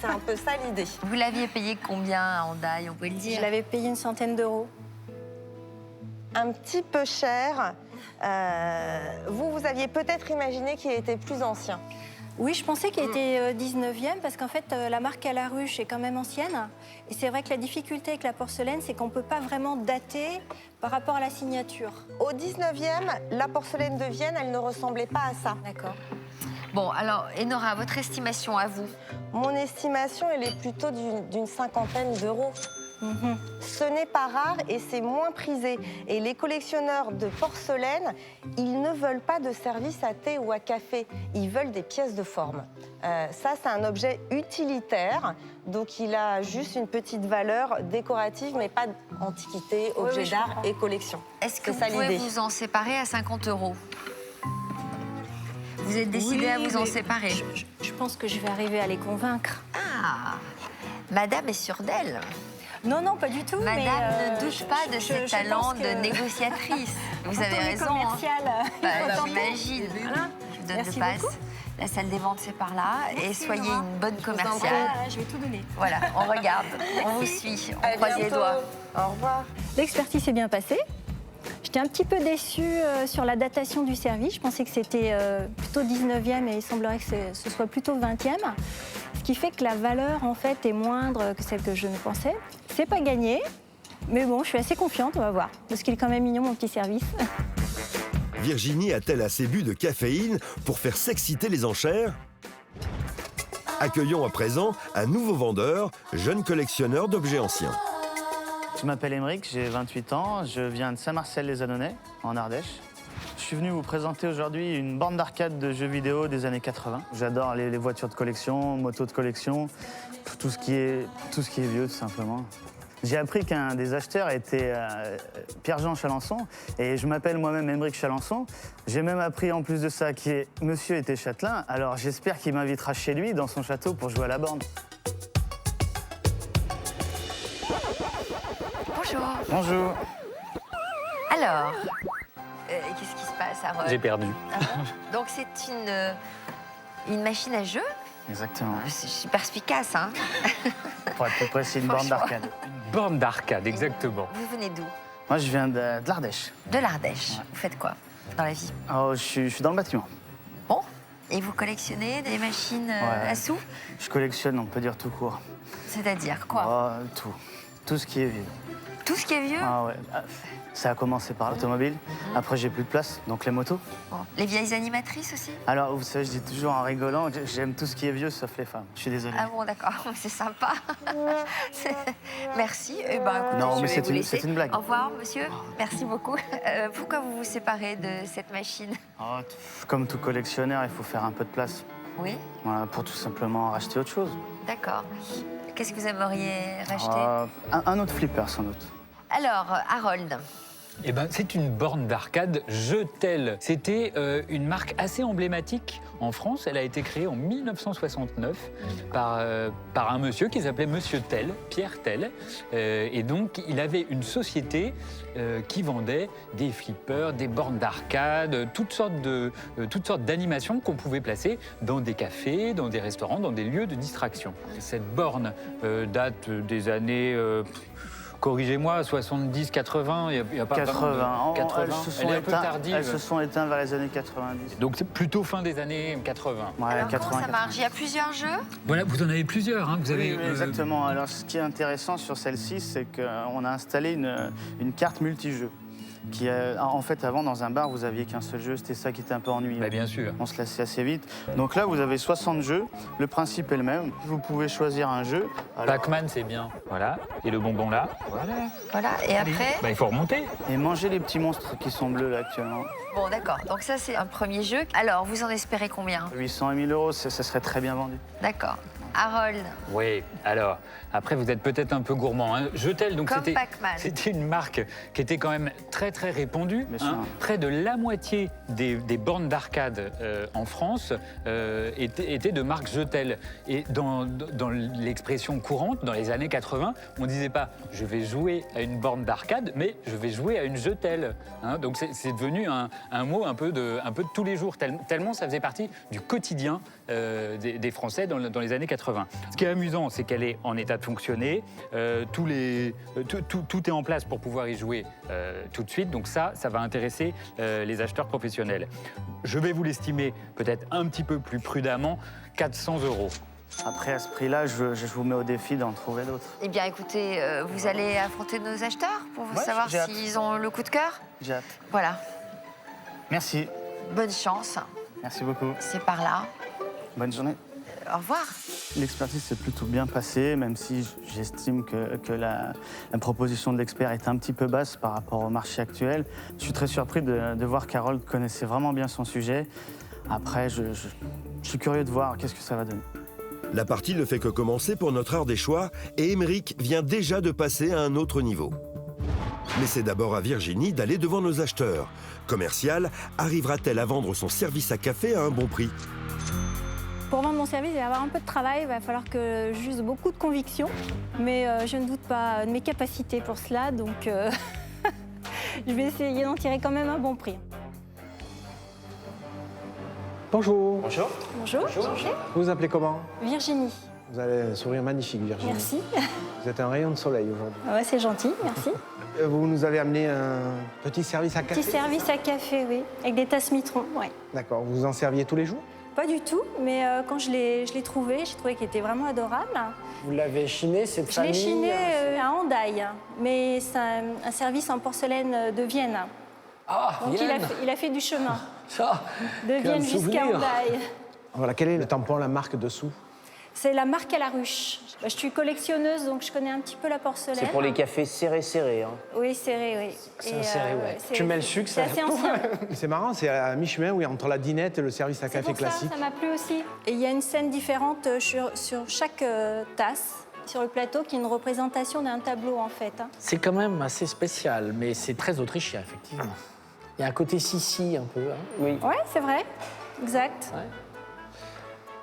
C'est un peu ça l'idée.
Vous l'aviez payé combien à Hendaye, on peut le dire?
Je l'avais payé une centaine d'euros.
Un petit peu cher. Vous aviez peut-être imaginé qu'il était plus ancien.
Oui, je pensais qu'il était 19e parce qu'en fait, la marque à la ruche est quand même ancienne. Et c'est vrai que la difficulté avec la porcelaine, c'est qu'on ne peut pas vraiment dater par rapport à la signature.
Au 19e, la porcelaine de Vienne, elle ne ressemblait pas à ça.
D'accord.
Bon, alors, Enora, votre estimation à vous?
Mon estimation, elle est plutôt d'une cinquantaine d'euros. Ce n'est pas rare et c'est moins prisé. Et les collectionneurs de porcelaine, ils ne veulent pas de service à thé ou à café. Ils veulent des pièces de forme. Ça, c'est un objet utilitaire. Donc, il a juste une petite valeur décorative, mais pas d'antiquité, objet d'art et collection.
Est-ce que vous pouvez vous en séparer à 50 euros? Vous êtes décidé à vous en séparer?
Je pense que je vais arriver à les convaincre.
Ah, Madame est sûre d'elle.
Non, non, pas du tout.
Madame
mais
ne doute pas de ses talents de négociatrice. Vous avez raison. J'imagine.
Voilà.
Je vous donne
Merci
le passe.
beaucoup.
La salle des ventes, c'est par là.
Merci,
et soyez
Laura.
une bonne commerciale.
Je vais tout donner.
Voilà, on regarde, on vous suit, on croise les doigts.
Au revoir.
L'expertise s'est bien passée. Je J'étais un petit peu déçue sur la datation du service. Je pensais que c'était plutôt 19e et il semblerait que ce soit plutôt 20e. Ce qui fait que la valeur, en fait, est moindre que celle que je ne pensais. C'est pas gagné, mais bon, je suis assez confiante, on va voir. Parce qu'il est quand même mignon, mon petit service.
Virginie a-t-elle assez bu de caféine pour faire s'exciter les enchères? Accueillons à présent un nouveau vendeur, jeune collectionneur d'objets anciens.
Je m'appelle Émeric, j'ai 28 ans, je viens de Saint-Marcel-les-Annonais, en Ardèche. Je suis venu vous présenter aujourd'hui une borne d'arcade de jeux vidéo des années 80. J'adore les voitures de collection, motos de collection, tout ce qui est vieux tout simplement. J'ai appris qu'un des acheteurs était Pierre-Jean Chalençon et je m'appelle moi-même Émeric Chalençon. J'ai même appris en plus de ça qui est Monsieur était châtelain, alors j'espère qu'il m'invitera chez lui dans son château pour jouer à la borne.
Bonjour.
Bonjour.
Alors, qu'est-ce qui se passe, Harold?
J'ai perdu.
Ah bon? Donc c'est une machine à jeu?
Exactement.
C'est super efficace, hein?
Pour être plus précis, une borne d'arcade.
Une borne d'arcade, exactement.
Vous venez d'où?
Moi, je viens de l'Ardèche.
De l'Ardèche.
Ouais.
Vous faites quoi dans la vie?
Oh, je suis dans le bâtiment.
Bon. Et vous collectionnez des machines
Ouais.
à sous?
Je collectionne, on peut dire tout court.
C'est-à-dire quoi?
Oh, tout. Tout ce qui est vieux.
Tout ce qui est vieux?
Ah ouais. Ça a commencé par l'automobile. Après, j'ai plus de place, donc les motos.
Bon. Les vieilles animatrices aussi?
Alors, vous savez, je dis toujours en rigolant que j'aime tout ce qui est vieux, sauf les femmes. Je suis désolé.
Ah bon, d'accord, c'est sympa. Merci. Eh ben, écoutez,
Non,
je
mais
vais vous laisser.
c'est une blague.
Au revoir, monsieur. Merci beaucoup. Pourquoi vous vous séparez de cette machine?
Oh, comme tout collectionneur, il faut faire un peu de place.
Oui,
Voilà, pour tout simplement racheter autre chose.
d'accord. Qu'est-ce que vous aimeriez racheter?
Un autre flipper, sans doute.
Alors, Harold,
Eh ben, c'est une borne d'arcade Jetel. C'était une marque assez emblématique en France. Elle a été créée en 1969 par un monsieur qui s'appelait Monsieur Tel, Pierre Tel. Et donc, il avait une société qui vendait des flippers, des bornes d'arcade, toutes sortes d'animations qu'on pouvait placer dans des cafés, dans des restaurants, dans des lieux de distraction. Cette borne date des années... corrigez-moi, 70, 80, il n'y a pas
80.
80. Elle est un peu
Elles
tardive.
se sont éteintes vers les années 90.
Donc c'est plutôt fin des années 80.
Ouais,
alors
80,
comment ça marche? Il y a plusieurs jeux?
Voilà, vous en avez plusieurs. Hein. Vous avez,
Oui, exactement. Alors, ce qui est intéressant sur celle-ci, c'est qu'on a installé une carte multijeu. Qui en fait, avant, dans un bar, vous aviez qu'un seul jeu. C'était ça qui était un peu ennuyeux.
Bah, bien sûr.
On se lassait assez vite. Donc là, vous avez 60 jeux. Le principe est le même. Vous pouvez choisir un jeu. Alors,
Pac-Man, c'est bien. Voilà. Et le bonbon là. Voilà.
Voilà, et après?
Bah, il faut remonter.
et manger les petits monstres qui sont bleus là actuellement.
Bon, d'accord. Donc ça, c'est un premier jeu. Alors, vous en espérez combien?
800 et 1000 euros, ça serait très bien vendu.
D'accord. Harold,
Oui, alors, après, vous êtes peut-être un peu gourmand. Hein. Jetel, donc
comme Pac-Man.
c'était une marque qui était quand même très, très répandue.
Bien sûr.
Près de la moitié des bornes d'arcade en France étaient de marque Jetel. Et dans l'expression courante, dans les années 80, on ne disait pas « je vais jouer à une borne d'arcade », mais « je vais jouer à une Jetel ». Hein, donc c'est devenu un mot un peu de tous les jours, tellement ça faisait partie du quotidien des Français dans les années 80. Ce qui est amusant, c'est qu'elle est en état de fonctionner, tout est en place pour pouvoir y jouer tout de suite, donc ça va intéresser les acheteurs professionnels. Je vais vous l'estimer peut-être un petit peu plus prudemment, 400 €.
Après, à ce prix-là, je vous mets au défi d'en trouver d'autres.
Eh bien, écoutez, vous allez affronter nos acheteurs pour
Ouais,
savoir
j'ai hâte.
s'ils ont le coup de cœur?
J'ai hâte.
Voilà.
Merci.
Bonne chance.
Merci beaucoup.
C'est par là.
Bonne journée.
Au revoir.
L'expertise s'est plutôt bien passée, même si j'estime que la proposition de l'expert est un petit peu basse par rapport au marché actuel. Je suis très surpris de voir qu'Harold connaissait vraiment bien son sujet. Après, je suis curieux de voir qu'est-ce que ça va donner.
La partie ne fait que commencer pour notre Ardéchois et Émeric vient déjà de passer à un autre niveau. Mais c'est d'abord à Virginie d'aller devant nos acheteurs. Commerciale, arrivera-t-elle à vendre son service à café à un bon prix?
Pour vendre mon service, il va y avoir un peu de travail, il va falloir que j'use beaucoup de conviction, mais je ne doute pas de mes capacités pour cela, donc je vais essayer d'en tirer quand même un bon prix.
Bonjour.
Bonjour.
Vous vous appelez comment?
Virginie.
Vous avez un sourire magnifique, Virginie.
Merci.
Vous êtes un rayon de soleil aujourd'hui.
Ouais, c'est gentil, merci.
Vous nous avez amené un petit service à café.
Petit service à café, oui, avec des tasses mitron, ouais.
D'accord. Vous en serviez tous les jours?
Pas du tout, mais quand je l'ai trouvé, j'ai trouvé qu'il était vraiment adorable.
Vous l'avez chiné, cette
Je
famille
l'ai chiné à Hendaye, mais c'est un service en porcelaine de Vienne.
Ah,
Donc
Vienne.
il a fait du chemin,
Ça,
de Vienne jusqu'à Hendaye.
Voilà. Quel est le tampon, la marque dessous?
C'est la marque à la ruche. Je suis collectionneuse, donc je connais un petit peu la porcelaine.
C'est pour les cafés serrés. Hein.
Oui, serré, oui.
C'est
Et,
serré, ouais.
c'est-
Tu mets le sucre,
c'est
ça...
assez ancien.
C'est marrant, c'est à mi-chemin, oui, entre la dinette et le service à
C'est
café
pour ça,
classique.
ça m'a plu aussi. Et il y a une scène différente sur chaque tasse, sur le plateau, qui est une représentation d'un tableau, en fait. Hein.
c'est quand même assez spécial, mais c'est très autrichien, effectivement. Il y a un côté Sissi, un peu. Hein.
Oui.
Ouais, c'est vrai. Exact.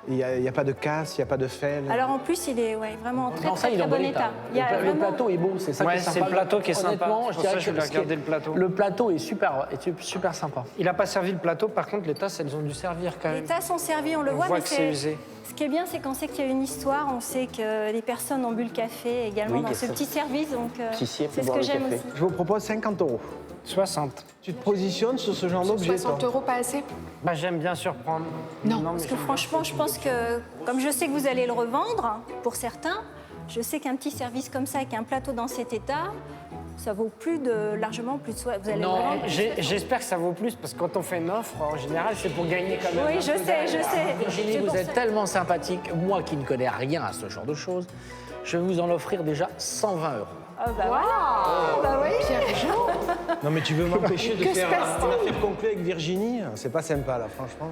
Il n'y a pas de casse, il n'y a pas de fel.
Alors en plus, il est vraiment en très,
Non, ça, il est
très
en
bon
bon
état. Il y a
Le
vraiment-
plateau est beau, c'est ça
Ouais,
qui est sympa.
c'est le plateau qui est sympa.
Honnêtement,
C'est pour ça que je voulais
ce qui est-
regarder le plateau.
Le plateau est super sympa.
Il n'a pas servi le plateau, par contre, les tasses, elles ont dû servir quand
Les
même.
tasses sont servies, on le
On
voit,
voit
mais
que c'est usé.
Ce qui est bien, c'est qu'on sait qu'il y a une histoire, on sait que les personnes ont bu le café également
Oui,
dans
qu'il y a
ce
ça.
petit service, donc
Sissi a pu
c'est ce
boire
que
le
j'aime
café.
aussi.
Je vous propose 50 €.
60.
Tu te positionnes sur ce genre d'objet,
60
toi?
€ pas assez?
Bah, j'aime bien surprendre.
Non,
mais
Parce que
j'aime bien
franchement, je pense que, comme je sais que vous allez le revendre, pour certains, je sais qu'un petit service comme ça, avec un plateau dans cet état, ça vaut largement plus de soi. Vous allez le
Non,
revendre plus de
j'espère que ça vaut plus, parce que quand on fait une offre, en général, c'est pour gagner quand même.
Oui,
un
je
peu
sais,
derrière.
je sais.
Virginie,
C'est
vous
pour
êtes
ça.
tellement sympathique. Moi qui ne connais rien à ce genre de choses, je vais vous en offrir déjà 120 €.
Ah bah voilà. Bah oui.
Non, mais tu veux m'empêcher de
Que se
faire
passe-t-il
un affaire conclu avec Virginie? C'est pas sympa, là, franchement.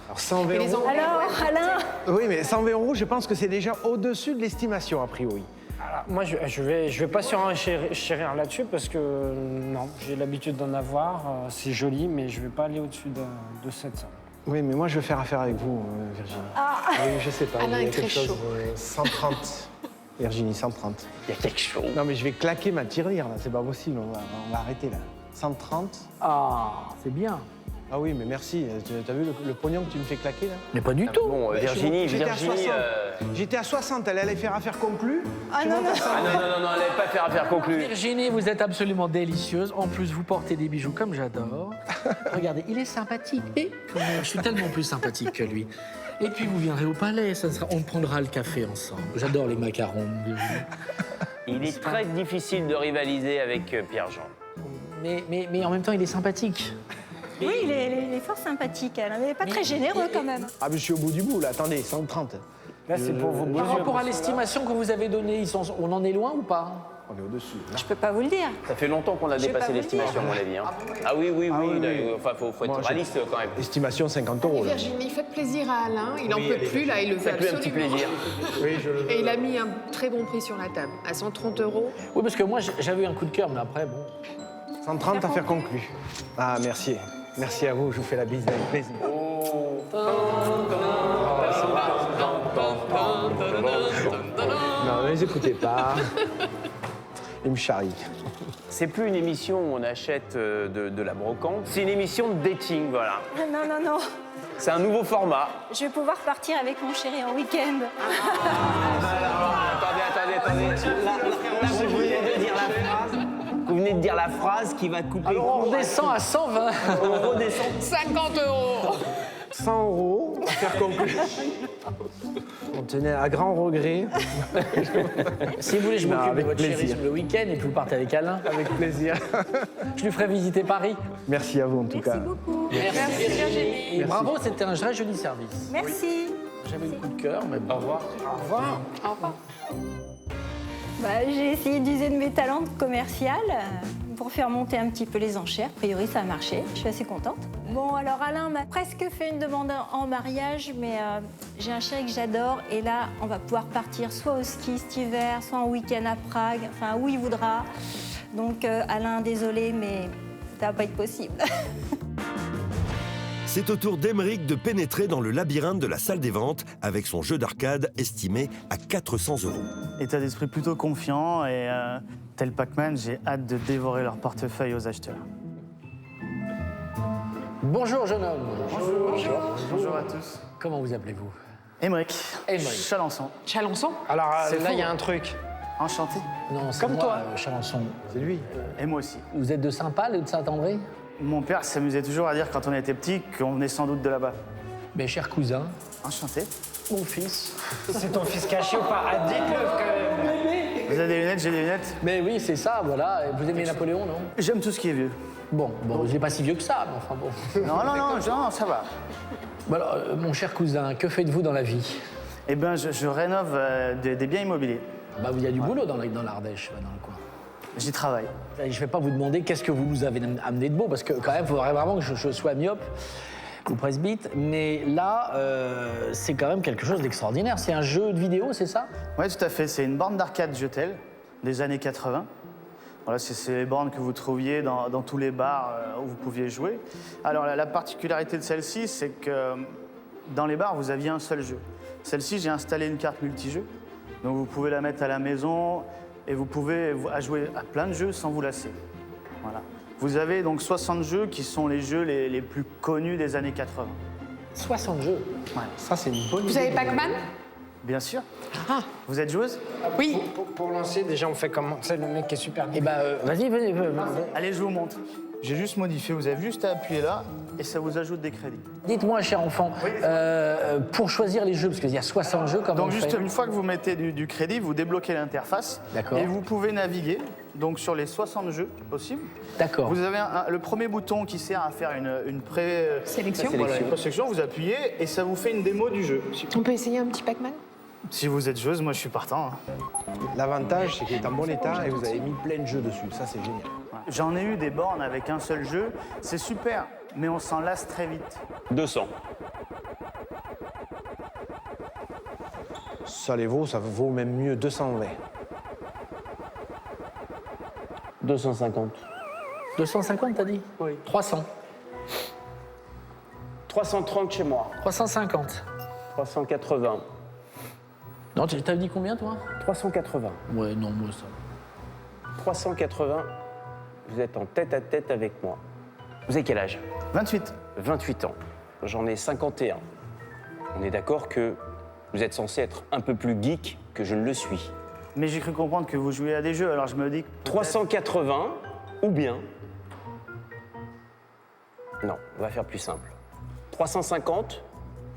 Alors, 120
Et les
€.
Anglais,
Alors,
ouais.
Alain,
Oui, mais 120 €, je pense que c'est déjà au-dessus de l'estimation, a priori.
Alors, moi, je vais pas surenchérir là-dessus, parce que non, j'ai l'habitude d'en avoir. C'est joli, mais je vais pas aller au-dessus de 700.
Oui, mais moi, je vais faire affaire avec vous, Virginie. Oui, je sais pas.
Alain
il y a
est très
quelque chose.
chaud.
130. Virginie, 130.
Il y a quelque chose.
Non, mais je vais claquer ma tirelire, là. C'est pas possible. On va arrêter, là. 130.
Ah, c'est bien.
Ah oui, mais merci. T'as vu le pognon que tu me fais claquer, là?
Mais pas du tout.
Bon, Virginie,
J'étais à 60.
Virginie.
J'étais à 60. Elle allait faire affaire conclue.
ah non, non.
Ah non, elle n'allait pas faire affaire conclue.
Virginie, vous êtes absolument délicieuse. En plus, vous portez des bijoux comme j'adore. Regardez, il est sympathique. Et je suis tellement plus sympathique que lui. Et puis, vous viendrez au palais. On prendra le café ensemble. J'adore les macarons.
Il est très difficile de rivaliser avec Pierre-Jean.
Mais en même temps, il est sympathique.
Oui, il est fort sympathique, Alain, mais pas très généreux quand même.
Ah, mais je suis au bout du bout, là. Attendez, 130.
Là, c'est pour vos beaux
Par
yeux.
rapport à l'estimation que vous avez donnée, on en est loin ou pas?
On est au-dessus. là.
Je peux pas vous le dire.
Ça fait longtemps qu'on a
Je vais pas
dépassé
vous le
l'estimation, à
dire.
mon avis. Hein. Ah oui, oui.
oui.
Enfin, faut être
Moi, je-
réaliste quand même.
Estimation 50 €. Là.
Virginie, faites plaisir à Alain. Il en
Oui,
peut
allez,
plus, là. Il le veut
Faites-lui un petit
absolument.
plaisir.
Oui, je le veux.
Et il a mis un très bon prix sur la table, à 130 €.
Oui, parce que moi, j'avais eu un coup de cœur, mais après, bon.
130, affaire conclue. Ah, merci. Merci à vous, je vous fais la bise avec plaisir. Non, ne les écoutez pas. Ils me charrient.
C'est plus une émission où on achète de la brocante, c'est une émission de dating, voilà.
Non, non, non.
C'est un nouveau format.
Je vais pouvoir partir avec mon chéri en week-end.
Attendez. Là, vous venez de dire la phrase. Vous venez de dire la phrase qui va couper.
Alors, on redescend à 120.
On redescend.
50 €.
100 €, affaire conclue. On tenait à grand regret.
Si vous voulez, je
Non,
m'occupe de
avec
votre chérie
plaisir.
sur le week-end et puis vous partez avec Alain.
Avec plaisir.
Je lui ferai visiter Paris.
Merci à vous en tout cas.
Merci beaucoup.
Merci Virginie. Et
Merci.
bravo, c'était un très joli service.
Merci.
J'avais le coup de cœur, mais bon. Au revoir.
Au revoir.
Au revoir.
Bah, j'ai essayé d'user de mes talents commerciaux pour faire monter un petit peu les enchères. A priori, ça a marché. Je suis assez contente. Bon, alors Alain m'a presque fait une demande en mariage, mais j'ai un chéri que j'adore. Et là, on va pouvoir partir soit au ski cet hiver, soit en week-end à Prague, enfin où il voudra. Donc Alain, désolé, mais ça va pas être possible.
C'est au tour d'Emeric de pénétrer dans le labyrinthe de la salle des ventes avec son jeu d'arcade estimé à 400 €.
État d'esprit plutôt confiant et tel Pac-Man, j'ai hâte de dévorer leur portefeuille aux acheteurs.
Bonjour, jeune homme.
Bonjour à tous.
Comment vous appelez-vous?
Émeric.
Émeric.
Chalençon.
Chalençon Alors
C'est
là,
faux.
il y a un truc.
Enchanté.
Non, c'est
Comme
moi,
toi.
Chalençon.
C'est lui.
Et moi aussi.
Vous êtes de Saint-Pal ou de Saint-André?
Mon père s'amusait toujours à dire quand on était petit qu'on venait sans doute de là-bas.
Mes chers cousins,
Enchanté.
mon fils.
C'est ton fils caché ou pas Ah, dites-le quand même.
Vous avez des lunettes, j'ai des lunettes.
Mais oui, c'est ça, voilà. Vous aimez Napoléon, non?
J'aime tout ce qui est vieux.
Bon, il n'est pas si vieux que ça, mais enfin bon.
Non, ça va.
Bon, alors, mon cher cousin, que faites-vous dans la vie?
Eh bien, je rénove des biens immobiliers.
Bah, il y a du boulot dans l'Ardèche, dans le coin.
J'y travaille.
Je ne vais pas vous demander qu'est-ce que vous nous avez amené de beau, parce que quand même, il faudrait vraiment que je sois myope ou presbyte. Mais là, c'est quand même quelque chose d'extraordinaire. C'est un jeu de vidéo, c'est ça?
Oui, tout à fait. C'est une borne d'arcade Jetel des années 80. Voilà, c'est les bornes que vous trouviez dans tous les bars où vous pouviez jouer. Alors, la particularité de celle-ci, c'est que dans les bars, vous aviez un seul jeu. Celle-ci, j'ai installé une carte multijeux. Donc, vous pouvez la mettre à la maison et vous pouvez jouer à plein de jeux sans vous lasser. Voilà. Vous avez donc 60 jeux qui sont les jeux les plus connus des années 80.
60 jeux?
Ouais.
Ça, c'est une bonne
Vous avez Pac-Man?
Bien sûr.
Ah.
Vous êtes joueuse?
Oui.
Pour lancer, déjà, on fait comment? C'est le mec qui est super
Eh ben, vas-y, venez.
Allez, je vous montre. J'ai juste modifié. Vous avez juste à appuyer là et ça vous ajoute des crédits.
Dites-moi, cher enfant, pour choisir les jeux, parce qu'il y a 60 jeux, comment
Donc
on
juste
fait?
une fois que vous mettez du crédit, vous débloquez l'interface.
D'accord.
Et vous pouvez naviguer donc sur les 60 jeux possibles.
D'accord.
Vous avez le premier bouton qui sert à faire une
Sélection.
Voilà, une présélection, vous appuyez et ça vous fait une démo du jeu.
On peut essayer un petit Pac-Man?
Si vous êtes joueuse, moi je suis partant.
L'avantage, c'est qu'il est en bon état et vous avez mis plein de jeux dessus. Ça, c'est génial.
J'en ai eu des bornes avec un seul jeu. C'est super, mais on s'en lasse très vite.
200.
Ça vaut même mieux 220.
250.
250, t'as dit? Oui. 300.
330 chez moi.
350.
380.
Non, t'as dit combien, toi?
380.
Ouais, non, moi, ça.
380. Vous êtes en tête à tête avec moi. Vous avez quel âge?
28.
28 ans. J'en ai 51. On est d'accord que vous êtes censé être un peu plus geek que je ne le suis.
Mais j'ai cru comprendre que vous jouez à des jeux, alors je me dis que...
380 ou bien... Non, on va faire plus simple. 350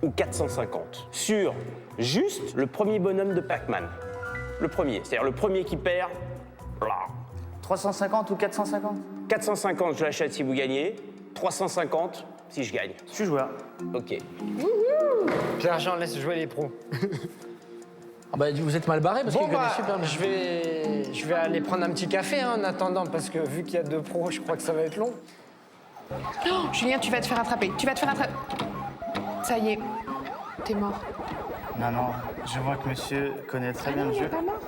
ou 450 sur juste le premier bonhomme de Pac-Man. Le premier, c'est-à-dire le premier qui perd. Blah.
350 ou 450?
450, je l'achète si vous gagnez. 350 si je gagne.
Je suis joueur.
Ok.
Pierre-Jean, laisse jouer les pros.
Ah bah, vous êtes mal barré parce
Bon,
qu'il connaît super bien.
je vais aller prendre un petit café en attendant, parce que vu qu'il y a 2 pros, je crois que ça va être long.
Oh, Julien, tu vas te faire attraper. Tu vas te faire attraper. Ça y est, t'es mort.
Non, je vois que monsieur connaît très bien le jeu.
Pas mort.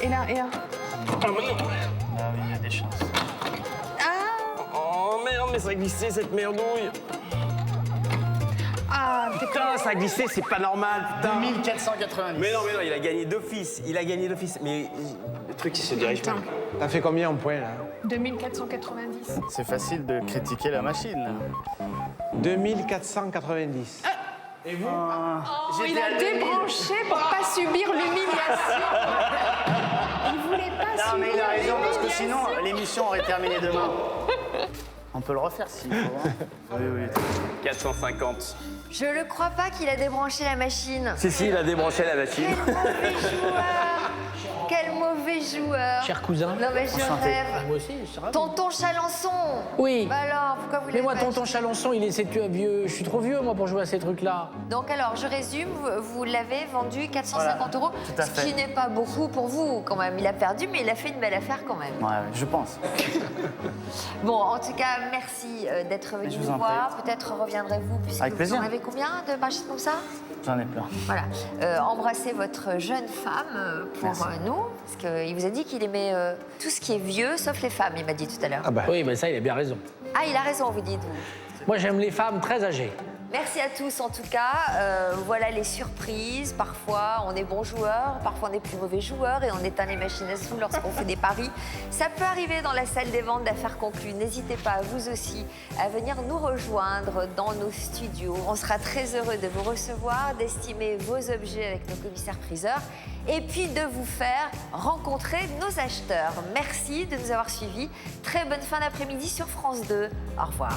Et là, et là.
Ah oui, il y a des chances.
Oh merde, mais ça a glissé cette merdouille.
Ah, t'es
Putain, ça a glissé, c'est pas normal, putain.
2490.
Mais non, il a gagné d'office. Il a gagné d'office. Mais le truc, il se dirige pas.
T'as fait combien en points, là?
2490.
C'est facile de critiquer la machine, là.
2490.
Oh, il a débranché pour pas subir l'humiliation. Il voulait pas subir.
Non, mais il a raison, parce que
l'humiliation.
sinon, l'émission aurait terminé demain. On peut le refaire s'il faut. Hein. Oui.
450.
Je le crois pas qu'il a débranché la machine.
Si, il a débranché la machine.
Quel mauvais joueur.
Cher cousin.
Non mais je rêve.
Moi aussi, je suis ravi.
Tonton Chalençon.
Oui.
Bah alors, pourquoi vous
Mais
l'avez
moi,
pas
tonton
acheté?
Chalençon, c'est vieux. Je suis trop vieux, moi, pour jouer à ces trucs-là.
Donc alors, je résume, vous l'avez vendu 450 euros,
tout à
ce
fait.
qui n'est pas beaucoup pour vous quand même. Il a perdu, mais il a fait une belle affaire quand même.
Ouais, je pense.
Bon, en tout cas, merci d'être venu
Je vous
nous
en
voir. Peut-être reviendrez-vous, puisque
Avec
vous
plaisir.
en avez combien de machines comme ça?
J'en ai plein.
Voilà. Embrassez votre jeune femme pour nous, parce qu'il vous a dit qu'il aimait tout ce qui est vieux, sauf les femmes, il m'a dit tout à l'heure.
Ah bah,
Oui, mais ça, il a bien raison.
Ah, il a raison, vous dites, vous.
Moi, j'aime les femmes très âgées.
Merci à tous en tout cas. Voilà les surprises. Parfois on est bon joueur, parfois on est plus mauvais joueur et on éteint les machines à sous lorsqu'on fait des paris. Ça peut arriver dans la salle des ventes d'affaires conclues. N'hésitez pas vous aussi à venir nous rejoindre dans nos studios. On sera très heureux de vous recevoir, d'estimer vos objets avec nos commissaires-priseurs et puis de vous faire rencontrer nos acheteurs. Merci de nous avoir suivis. Très bonne fin d'après-midi sur France 2. Au revoir.